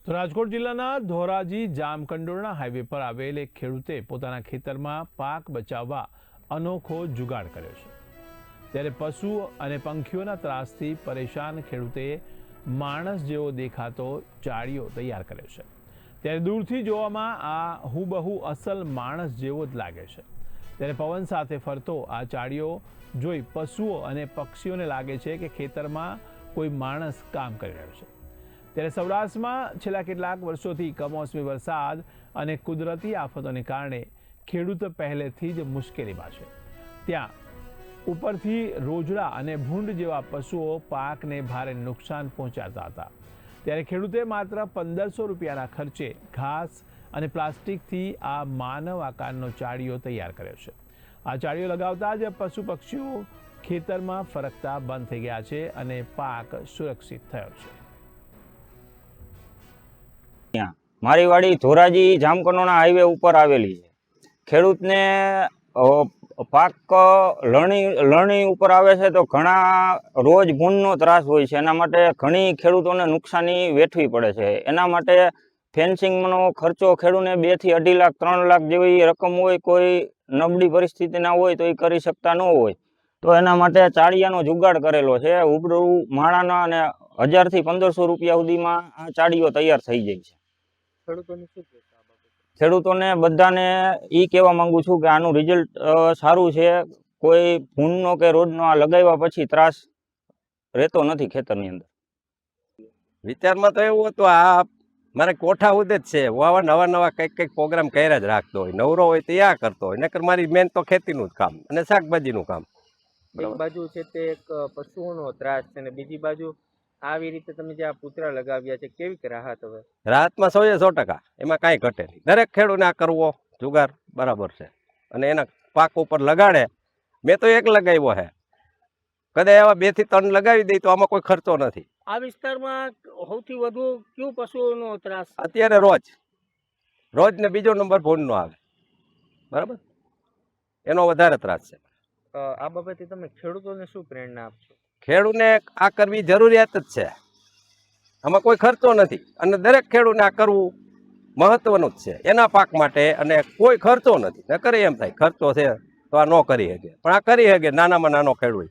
તો રાજકોટ જિલ્લાના ધોરાજી જામકંડોરણા હાઈવે પર આવેલ એક ખેડૂતે પોતાના ખેતરમાં પાક બચાવવા અનોખો જુગાડ કર્યો છે। ત્યારે પશુ અને પંખીઓના ત્રાસથી પરેશાન ખેડૂતે માણસ જેવો દેખાતો ચાળિયો તૈયાર કર્યો છે। ત્યારે દૂરથી જોવામાં આ હુબહુ અસલ માણસ જેવો જ લાગે છે। ત્યારે પવન સાથે ફરતો આ ચાળિયો જોઈ પશુઓ અને પક્ષીઓને લાગે છે કે ખેતરમાં કોઈ માણસ કામ કરી રહ્યો છે। ત્યારે સૌરાષ્ટ્રમાં છેલ્લા કેટલાક વર્ષોથી કમોસમી વરસાદ અને કુદરતી આફતોને કારણે ખેડૂત પહેલેથી જ મુશ્કેલીમાં છે। ત્યાં ઉપરથી રોજડા અને ભૂંડ જેવા પશુઓ પાકને ભારે નુકસાન પહોંચાડતા હતા। ત્યારે ખેડૂતે માત્ર 1500 રૂપિયાના ખર્ચે ઘાસ અને પ્લાસ્ટિકથી આ માનવ આકારનો ચાળિયો તૈયાર કર્યો છે। આ ચાળિયો લગાવતા જ પશુ પક્ષીઓ ખેતરમાં ફરકતા બંધ થઈ ગયા છે અને પાક સુરક્ષિત થયો છે। મારી વાડી ધોરાજી જામકંડોરણા હાઈવે ઉપર આવેલી છે। ખેડૂતને પાક લણણી ઉપર આવે છે તો ઘણા રોજ ભૂંડનો ત્રાસ હોય છે। એના માટે ઘણી ખેડૂતોને નુકસાની વેઠવી પડે છે। એના માટે ફેન્સિંગનો ખર્ચો ખેડૂતને 2 થી 2.5 લાખ 3 લાખ જેવી રકમ હોય, કોઈ નબળી પરિસ્થિતિના હોય તો એ કરી શકતા ન હોય તો એના માટે ચાળિયાનો જુગાડ કરેલો છે। ઉબરૂ માળાના અને 1000 થી 1500 રૂપિયા સુધીમાં આ ચાળિયો તૈયાર થઈ જાય છે। ખેડૂતોને બધાને એ કહેવા માંગુ છું કે આનું રિઝલ્ટ સારું છે। કોઈ ભૂંડનો કે રોજનો આ લગાવ્યા પછી ત્રાસ રહેતો નથી ખેતરની અંદર। વિચારમાં તો એવું હતું, આ મારે કોઠા ઉદે જ છે, વાવા નવા કંઈક પ્રોગ્રામ કર્યા જ રાખતો હોય, નવરો હોય તો આ કરતો હોય, નકર મારી મેન તો ખેતીનું જ કામ અને શાકભાજીનું કામ। એક બાજુ છે તે એક પશુઓનો ત્રાસ છે અને બીજી બાજુ આવી રીતે તમે જે આ પૂતળા લગાવ્યા છે, કેવી રાહત? હવે રાહતમાં 100% એમાં કાંઈ ઘટે નહીં। દરેક ખેડૂતને આ કરવો જુગાર બરાબર છે અને એના પાક ઉપર લગાડે। મેં તો એક લગાવ્યો છે, કદાચ એવા 2 થી 3 લગાવી દઈ તો આમાં કોઈ ખર્ચો નથી। આ વિસ્તારમાં સૌથી વધુ કયું પશુઓનો ત્રાસ? અત્યારે રોજ ને બીજો નંબર ભૂંડનો આવે, બરાબર, એનો વધારે ત્રાસ છે। આ બાબતે તમે ખેડૂતોને શું પ્રેરણા આપશો? ખેડૂતને આ કરવી જરૂરિયાત જ છે, આમાં કોઈ ખર્ચો નથી અને દરેક ખેડૂતને આ કરવું મહત્વનું જ છે એના પાક માટે, અને કોઈ ખર્ચો નથી। ન કરે એમ થાય ખર્ચો છે તો આ ન કરી શકે, પણ આ કરી શકે નાનામાં નાનો ખેડૂત।